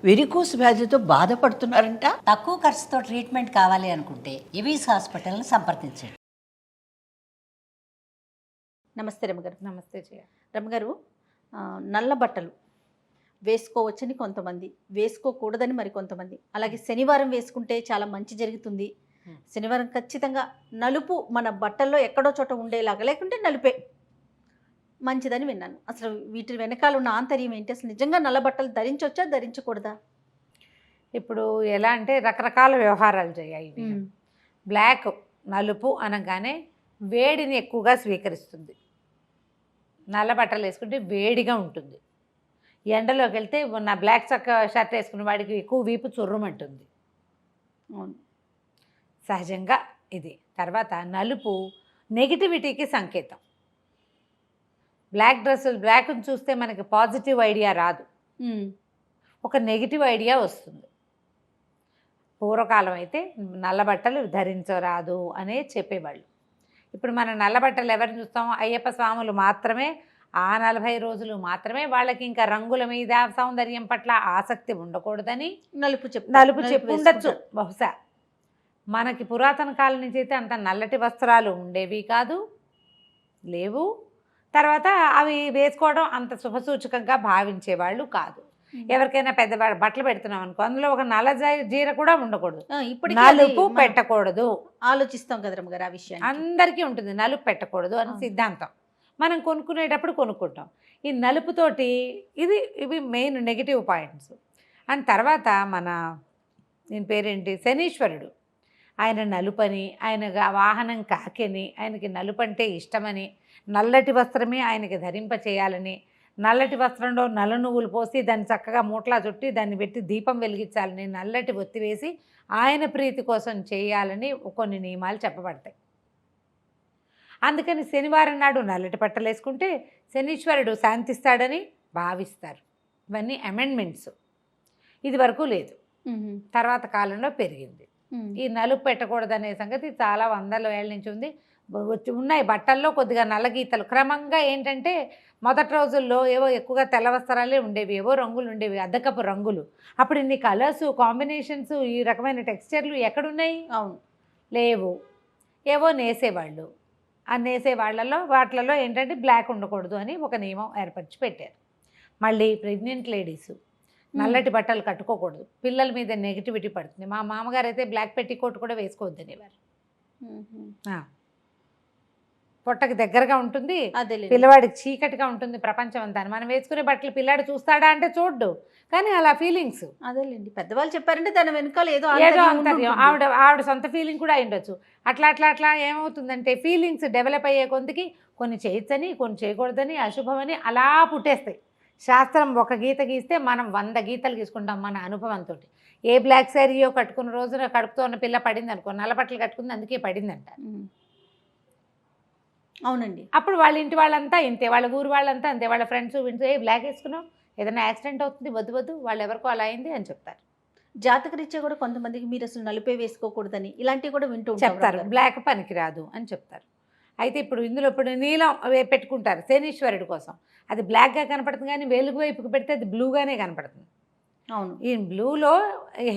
Varicose వ్యాధితో బాధపడుతున్నారంట. తక్కువ ఖర్చుతో ట్రీట్మెంట్ కావాలి అనుకుంటే ఎవిస్ హాస్పిటల్ని సంప్రదించండి. నమస్తే రమగారు. నమస్తే జయ. రమగారు, నల్ల బట్టలు వేసుకోవచ్చని కొంతమంది, వేసుకోకూడదని మరి కొంతమంది, అలాగే శనివారం వేసుకుంటే చాలా మంచి జరుగుతుంది, శనివారం ఖచ్చితంగా నలుపు మన బట్టల్లో ఎక్కడో చోట ఉండేలాగా, లేకుంటే నలుపే మంచిదని విన్నాను. అసలు వీటి వెనకాల ఉన్న ఆంతర్యం ఏంటి? అసలు నిజంగా నల్ల బట్టలు ధరించవచ్చా, ధరించకూడదా? ఇప్పుడు ఎలా అంటే రకరకాల వ్యవహారాలు చేయాలి. బ్లాక్ నలుపు అనగానే వేడిని ఎక్కువగా స్వీకరిస్తుంది. నల్ల బట్టలు వేసుకుంటే వేడిగా ఉంటుంది. ఎండలోకి వెళ్తే నా బ్లాక్ షర్ట్ వేసుకున్న వాడికి ఎక్కువ వీపు చుర్రమంటుంది. సహజంగా ఇది. తర్వాత నలుపు నెగిటివిటీకి సంకేతం. బ్లాక్ డ్రెస్సులు, బ్లాక్ని చూస్తే మనకి పాజిటివ్ ఐడియా రాదు, ఒక నెగిటివ్ ఐడియా వస్తుంది. పూర్వకాలం అయితే నల్ల బట్టలు ధరించరాదు అనే చెప్పేవాళ్ళు. ఇప్పుడు మన నల్ల బట్టలు ఎవరిని చూస్తాం? అయ్యప్ప స్వాములు మాత్రమే. ఆ 40 రోజులు మాత్రమే వాళ్ళకి ఇంకా రంగుల మీద, సౌందర్యం పట్ల ఆసక్తి ఉండకూడదని నలుపు చెప్పు ఉండొచ్చు బహుశా. మనకి పురాతన కాలం నుంచి అయితే అంత నల్లటి వస్త్రాలు ఉండేవి కాదు, లేవు. తర్వాత అవి వేసుకోవడం అంత శుభసూచకంగా భావించేవాళ్ళు కాదు. ఎవరికైనా పెద్ద బట్టలు పెడుతున్నాం అనుకో, అందులో ఒక నల్ల జీర కూడా ఉండకూడదు, నలుపు పెట్టకూడదు. ఆలోచిస్తాం కదా రమ్మగారు ఆ విషయం. అందరికీ ఉంటుంది నలుపు పెట్టకూడదు అని సిద్ధాంతం. మనం కొనుక్కునేటప్పుడు కొనుక్కుంటాం. ఈ నలుపుతోటి ఇవి మెయిన్ నెగిటివ్ పాయింట్స్. అండ్ తర్వాత నేను పేరేంటి, శనీశ్వరుడు, ఆయన నలుపని, ఆయన వాహనం కాకిని, ఆయనకి నలుపు అంటే ఇష్టమని, నల్లటి వస్త్రమే ఆయనకి ధరింప చేయాలని, నల్లటి వస్త్రంలో నల్ల నువ్వులు పోసి దాన్ని చక్కగా మూట్లా చుట్టి దాన్ని పెట్టి దీపం వెలిగించాలని, నల్లటి ఒత్తి వేసి ఆయన ప్రీతి కోసం చేయాలని కొన్ని నియమాలు చెప్పబడతాయి. అందుకని శనివారం నాడు నల్లటి బట్టలు వేసుకుంటే శనీశ్వరుడు శాంతిస్తాడని భావిస్తారు. ఇవన్నీ అమెండ్మెంట్స్. ఇది వరకు లేదు, తర్వాత కాలంలో పెరిగింది. ఈ నలుపు పెట్టకూడదనే సంగతి చాలా వందల ఏళ్ళ నుంచి ఉంది. ఉన్నాయి బట్టల్లో కొద్దిగా నల్ల గీతలు. క్రమంగా ఏంటంటే మొదటి రోజుల్లో ఏవో ఎక్కువగా తెల్ల వస్త్రాలే ఉండేవి, ఏవో రంగులు ఉండేవి, అద్దకపు రంగులు. అప్పుడు ఇన్ని కలర్స్, కాంబినేషన్స్, ఈ రకమైన టెక్స్చర్లు ఎక్కడున్నాయి? అవును, లేవు. ఏవో నేసేవాళ్ళు. ఆ నేసే వాటిలలో ఏంటంటే బ్లాక్ ఉండకూడదు అని ఒక నియమం ఏర్పరిచి పెట్టారు. మళ్ళీ ప్రెగ్నెంట్ లేడీస్ నల్లటి బట్టలు కట్టుకోకూడదు, పిల్లల మీద నెగిటివిటీ పడుతుంది. మా మామగారు అయితే బ్లాక్ పెట్టికోట్ కూడా వేసుకోవద్దనేవారు. పొట్టకి దగ్గరగా ఉంటుంది, పిల్లవాడికి చీకటిగా ఉంటుంది ప్రపంచం అంతా. మనం వేసుకునే బట్టలు పిల్లాడు చూస్తాడా అంటే చూడ్డు, కానీ అలా ఫీలింగ్స్. అదేలేండి, పెద్దవాళ్ళు చెప్పారంటే దాని వెనకాల ఏదో అంతర్యం. ఆవిడ సొంత ఫీలింగ్ కూడా అయ్యుండొచ్చు. అట్లా ఏమవుతుందంటే ఫీలింగ్స్ డెవలప్ అయ్యే కొందికి కొన్ని చేయొచ్చని, కొన్ని చేయకూడదని, అశుభమని అలా పుట్టేస్తాయి. శాస్త్రం ఒక గీత గీస్తే మనం 100 గీతలు గీసుకుంటాం మన అనుభవంతో. ఏ బ్లాక్ శారీయో కట్టుకున్న రోజున కడుపుతో ఉన్న పిల్ల పడింది అనుకో, నల్ల బట్టలు కట్టుకుంది అందుకే పడిందంట. అవునండి. అప్పుడు వాళ్ళ ఇంటి వాళ్ళంతా ఇంతే, వాళ్ళ ఊరు వాళ్ళంతా అంతే, వాళ్ళ ఫ్రెండ్స్ వింటూ బ్లాక్ వేసుకున్నాం, ఏదైనా యాక్సిడెంట్ అవుతుంది, వద్దు వాళ్ళు ఎవరికో అలా అయింది అని చెప్తారు. జాతకరీత్యా కూడా కొంతమందికి మీరు అసలు నలుపే వేసుకోకూడదని ఇలాంటివి కూడా వింటూ చెప్తారు. బ్లాక్ పనికిరాదు అని చెప్తారు. అయితే ఇప్పుడు నీలం పెట్టుకుంటారు శనీశ్వరుడి కోసం. అది బ్లాక్గా కనపడుతుంది, కానీ వెలుగు వైపుకి పెడితే అది బ్లూగానే కనపడుతుంది. అవును, ఈ బ్లూలో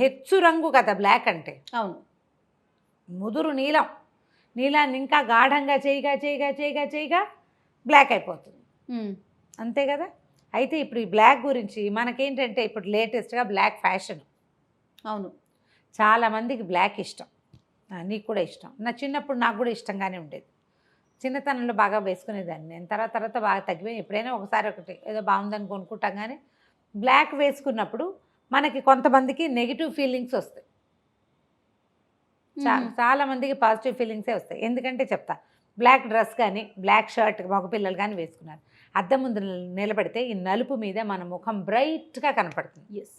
హెచ్చు రంగు కదా బ్లాక్ అంటే. అవును, ముదురు నీలాన్ని ఇంకా గాఢంగా చేయగా బ్లాక్ అయిపోతుంది, అంతే కదా. అయితే ఇప్పుడు ఈ బ్లాక్ గురించి మనకేంటంటే ఇప్పుడు లేటెస్ట్గా బ్లాక్ ఫ్యాషన్. అవును, చాలామందికి బ్లాక్ ఇష్టం, నీకు కూడా ఇష్టం. నా చిన్నప్పుడు నాకు కూడా ఇష్టంగానే ఉండేది. చిన్నతనంలో బాగా వేసుకునేదాన్ని నేను. తర్వాత బాగా తగ్గిపోయి ఎప్పుడైనా ఒకసారి ఒకటి ఏదో బాగుందని కొనుక్కుంటాం. కానీ బ్లాక్ వేసుకున్నప్పుడు మనకి కొంతమందికి నెగిటివ్ ఫీలింగ్స్ వస్తాయి, చాలామందికి పాజిటివ్ ఫీలింగ్సే వస్తాయి. ఎందుకంటే చెప్తా, బ్లాక్ డ్రెస్ కానీ బ్లాక్ షర్ట్ మగపిల్లలు కానీ వేసుకున్నారు, అద్దం ముందు నిలబడితే ఈ నలుపు మీద మన ముఖం బ్రైట్గా కనపడుతుంది. ఎస్,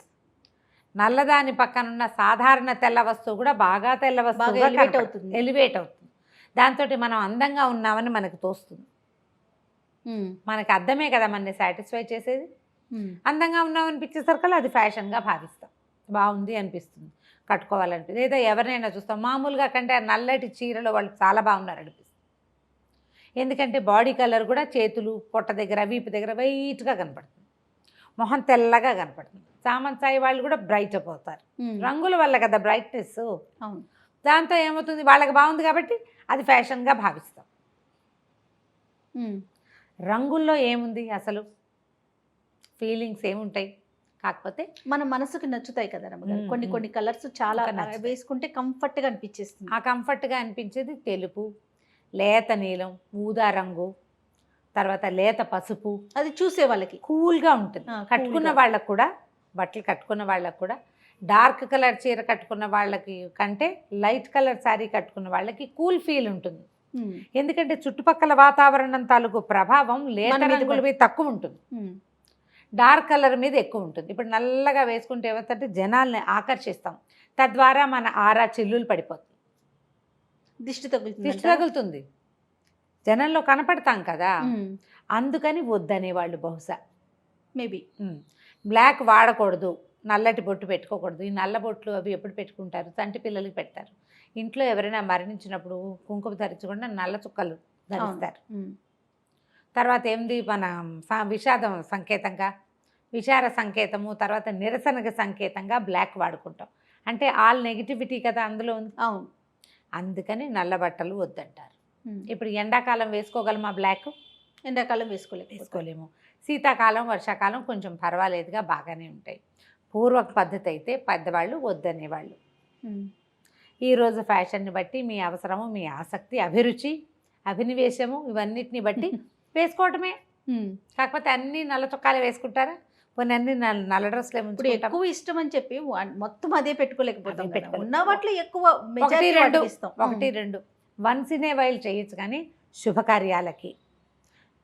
నల్లదాని పక్కనున్న సాధారణ తెల్ల వస్తువు కూడా బాగా తెల్ల వస్తువు ఎలివేట్ అవుతుంది. దాంతో మనం అందంగా ఉన్నామని మనకు తోస్తుంది. మనకి అద్దమే కదా మనని సాటిస్ఫై చేసేది. అందంగా ఉన్నామనిపించేసరికి అది ఫ్యాషన్గా భావిస్తాం, బాగుంది అనిపిస్తుంది, కట్టుకోవాలనిపిస్తుంది. లేదా ఎవరినైనా చూస్తాం మామూలుగా కంటే నల్లటి చీరలో వాళ్ళు చాలా బాగున్నారు అనిపిస్తుంది. ఎందుకంటే బాడీ కలర్ కూడా చేతులు, పొట్ట దగ్గర, వీపు దగ్గర వైట్గా కనపడుతుంది. మొహం తెల్లగా కనపడుతుంది. చామంతి సాయి వాళ్ళు కూడా బ్రైట్ అయిపోతారు, రంగుల వల్ల కదా బ్రైట్నెస్. అవును. దాంతో ఏమవుతుంది, వాళ్ళకి బాగుంది కాబట్టి అది ఫ్యాషన్గా భావిస్తాం. రంగుల్లో ఏముంది అసలు, ఫీలింగ్స్ ఏముంటాయి, కాకపోతే మన మనసుకు నచ్చుతాయి కదా రమ్మగారు. కొన్ని కొన్ని కలర్స్ చాలా నచ్చుతాయి. వేసుకుంటే కంఫర్ట్గా అనిపించేస్తుంది. ఆ కంఫర్ట్గా అనిపించేది తెలుపు, లేత నీలం, ఊదా రంగు, తర్వాత లేత పసుపు. అది చూసే వాళ్ళకి కూల్గా ఉంటుంది. కట్టుకున్న వాళ్ళకు కూడా, బట్టలు కట్టుకున్న వాళ్ళకు కూడా, డార్క్ కలర్ చీర కట్టుకున్న వాళ్ళకి కంటే లైట్ కలర్ శారీ కట్టుకున్న వాళ్ళకి కూల్ ఫీల్ ఉంటుంది. ఎందుకంటే చుట్టుపక్కల వాతావరణం తాలూకు ప్రభావం లేత రంగుల మీద తక్కువ ఉంటుంది, డార్క్ కలర్ మీద ఎక్కువ ఉంటుంది. ఇప్పుడు నల్లగా వేసుకుంటే ఏమవుతుందంటే జనాల్ని ఆకర్షిస్తాం, తద్వారా మన ఆరా చిల్లులు పడిపోతుంది, దిష్టి దిష్టి తగులుతుంది, జనంలో కనపడతాం కదా. అందుకని వద్దనేవాళ్ళు బహుశా మేబీ. బ్లాక్ వాడకూడదు, నల్లటి బొట్టు పెట్టుకోకూడదు. ఈ నల్ల బొట్లు అవి ఎప్పుడు పెట్టుకుంటారు, చంటి పిల్లలకి పెడతారు. ఇంట్లో ఎవరైనా మరణించినప్పుడు కుంకుమ ధరించకుండా నల్ల చుక్కలు ధరిస్తారు. తర్వాత ఏంది, మన విషాదం సంకేతంగా, విచార సంకేతము, తర్వాత నిరసనగా సంకేతంగా బ్లాక్ వాడుకుంటాం. అంటే ఆల్ నెగిటివిటీ కదా అందులో ఉంది. అవును. అందుకని నల్ల బట్టలు వద్దంటారు. ఇప్పుడు ఎండాకాలం వేసుకోగలమా బ్లాక్? ఎండాకాలం వేసుకోలేము. శీతాకాలం, వర్షాకాలం కొంచెం పర్వాలేదుగా బాగానే ఉంటాయి. పూర్వ పద్ధతి అయితే పెద్దవాళ్ళు వద్దనేవాళ్ళు. ఈరోజు ఫ్యాషన్ని బట్టి మీ అవసరము, మీ ఆసక్తి, అభిరుచి, అభినివేశము ఇవన్నిటిని బట్టి వేసుకోవటమే. కాకపోతే అన్ని నల్ల చొక్కాలు వేసుకుంటారా, కొన్ని అన్ని నల్ల డ్రెస్లే. ఇప్పుడు ఎక్కువ ఇష్టం అని చెప్పి మొత్తం అదే పెట్టుకోలేకపోతాం. ఉన్న వాటిలో ఎక్కువ ఒకటి రెండు వన్స్ ఇన్ ఏ వైల్ చేయొచ్చు. కానీ శుభకార్యాలకి,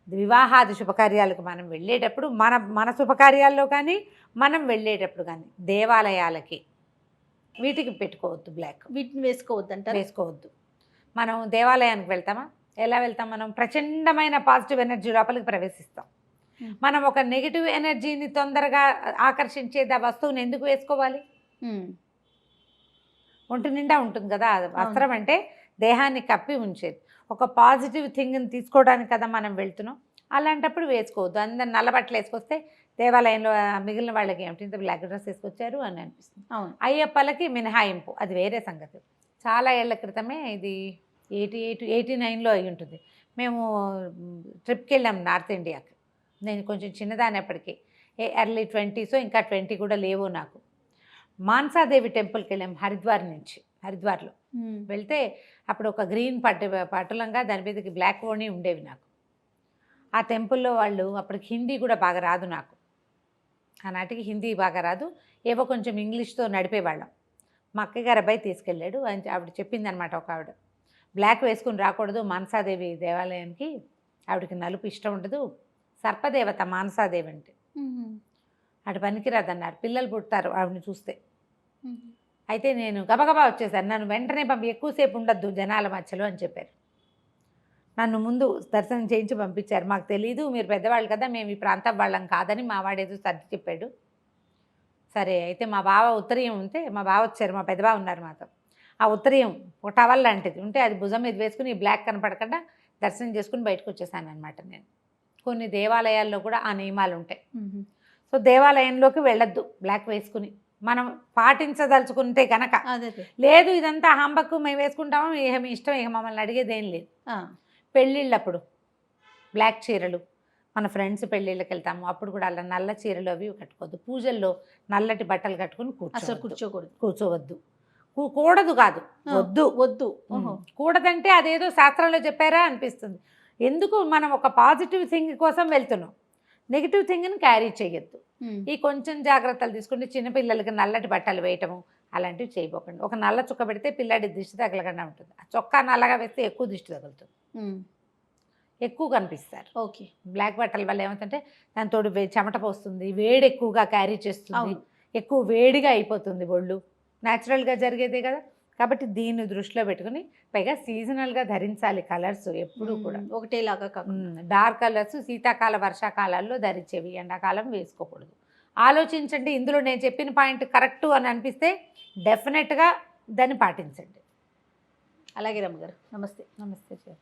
వివాహాది శుభకార్యాలకు మనం వెళ్ళేటప్పుడు, మన శుభకార్యాల్లో కానీ మనం వెళ్ళేటప్పుడు కానీ దేవాలయాలకి వీటికి పెట్టుకోవద్దు బ్లాక్. వీటిని వేసుకోవద్దు. మనం దేవాలయానికి వెళ్తామా, ఎలా వెళ్తాం, మనం ప్రచండమైన పాజిటివ్ ఎనర్జీ లోపలికి ప్రవేశిస్తాం. మనం ఒక నెగిటివ్ ఎనర్జీని తొందరగా ఆకర్షించేది ఆ వస్తువుని ఎందుకు వేసుకోవాలి? ఒంటి నిండా ఉంటుంది కదా వస్త్రం, అంటే దేహాన్ని కప్పి ఉంచేది. ఒక పాజిటివ్ థింగ్ని తీసుకోవడానికి కదా మనం వెళ్తున్నాం. అలాంటప్పుడు వేసుకోవద్దు. అందరు నల్ల బట్టలు వేసుకొస్తే దేవాలయంలో మిగిలిన వాళ్ళకి ఏమిటి ఇంత బ్లాక్ డ్రెస్ వేసుకొచ్చారు అని అనిపిస్తుంది. అయ్యప్పలకి మినహాయింపు, అది వేరే సంగతి. చాలా ఏళ్ల క్రితమే, ఇది 89లో అయి ఉంటుంది. మేము ట్రిప్కి వెళ్ళాం నార్త్ ఇండియాకి. నేను కొంచెం చిన్నదానప్పటికీ, ఎర్లీ 20s, ఇంకా 20 కూడా లేవు నాకు. మాన్సాదేవి టెంపుల్కి వెళ్ళాం హరిద్వార్లో వెళ్తే అప్పుడు ఒక గ్రీన్ పట్టులంగా దాని మీదకి బ్లాక్ ఓణి ఉండేవి నాకు. ఆ టెంపుల్లో వాళ్ళు, అప్పటికి హిందీ కూడా బాగా రాదు నాకు, ఆనాటికి హిందీ బాగా రాదు, ఏవో కొంచెం ఇంగ్లీష్తో నడిపేవాళ్ళం. మా అక్కయ్య గారు అబ్బాయి తీసుకెళ్ళాడు. ఆవిడ చెప్పింది అనమాట, ఒక ఆవిడ బ్లాక్ వేసుకుని రాకూడదు మానసాదేవి దేవాలయానికి, ఆవిడకి నలుపు ఇష్టం ఉండదు, సర్పదేవత మానసాదేవి అంటే, అటు పనికిరాదన్నారు, పిల్లలు పుడతారు ఆవిడని చూస్తే. అయితే నేను గబగబా వచ్చేసాను, నన్ను వెంటనే ఎక్కువసేపు ఉండొద్దు జనాల మధ్యలో అని చెప్పారు. నన్ను ముందు దర్శనం చేయించి పంపించారు. మాకు తెలీదు, మీరు పెద్దవాళ్ళు కదా, మేము ఈ ప్రాంతం వాళ్ళం కాదని మా వాడేదో సర్ది చెప్పాడు. సరే అయితే మా బావ ఉత్తరీయం ఉంటే, మా బావ వచ్చారు, మా పెద్దబావ ఉన్నారు మాతో. ఆ ఉత్తరీయం ఒక టవల్ లాంటిది ఉంటే అది భుజం మీద వేసుకుని బ్లాక్ కనపడకుండా దర్శనం చేసుకుని బయటకు వచ్చేసాను అనమాట. నేను కొన్ని దేవాలయాల్లో కూడా ఆ నియమాలు ఉంటాయి. సో దేవాలయంలోకి వెళ్ళొద్దు బ్లాక్ వేసుకుని, మనం పాటించదలుచుకుంటే కనుక. లేదు ఇదంతా హంబకు మేము వేసుకుంటాము, ఇక మీ ఇష్టం, ఇక మమ్మల్ని అడిగేదేం లేదు. పెళ్ళిళ్ళప్పుడు బ్లాక్ చీరలు, మన ఫ్రెండ్స్ పెళ్ళిళ్ళకి వెళ్తాము అప్పుడు కూడా అలా నల్ల చీరలు అవి కట్టుకోవద్దు. పూజల్లో నల్లటి బట్టలు కట్టుకుని కూర్చోవద్దు. కూడదు కాదు, వద్దు. కూడదంటే అదేదో శాస్త్రంలో చెప్పారా అనిపిస్తుంది. ఎందుకు, మనం ఒక పాజిటివ్ థింగ్ కోసం వెళ్తున్నాం, నెగిటివ్ థింగ్ని క్యారీ చేయొద్దు. ఈ కొంచెం జాగ్రత్తలు తీసుకుంటే చిన్నపిల్లలకి నల్లటి బట్టలు వేయటము అలాంటివి చేయబోకండి. ఒక నల్ల చుక్క పెడితే పిల్లాడి దిష్టి తగలకుండా ఉంటుంది. ఆ చొక్కా నల్లగా వేస్తే ఎక్కువ దిష్టి తగులుతుంది, ఎక్కువ కనిపిస్తారు. ఓకే. బ్లాక్ బట్టల వల్ల ఏమవుతుందంటే దాంతో చెమట పోస్తుంది, వేడి ఎక్కువగా క్యారీ చేస్తుంది, ఎక్కువ వేడిగా అయిపోతుంది ఒళ్ళు, న్యాచురల్గా జరిగేదే కదా. కాబట్టి దీన్ని దృష్టిలో పెట్టుకుని, పైగా సీజనల్గా ధరించాలి కలర్స్ ఎప్పుడు కూడా ఒకటేలాగా. డార్క్ కలర్స్ శీతాకాల వర్షాకాలాల్లో ధరించేవి, ఎండాకాలం వేసుకోకూడదు. ఆలోచించండి, ఇందులో నేను చెప్పిన పాయింట్ కరెక్టు అని అనిపిస్తే డెఫినెట్గా దాన్ని పాటించండి. అలాగే రమ్మగారు, నమస్తే. నమస్తే సార్.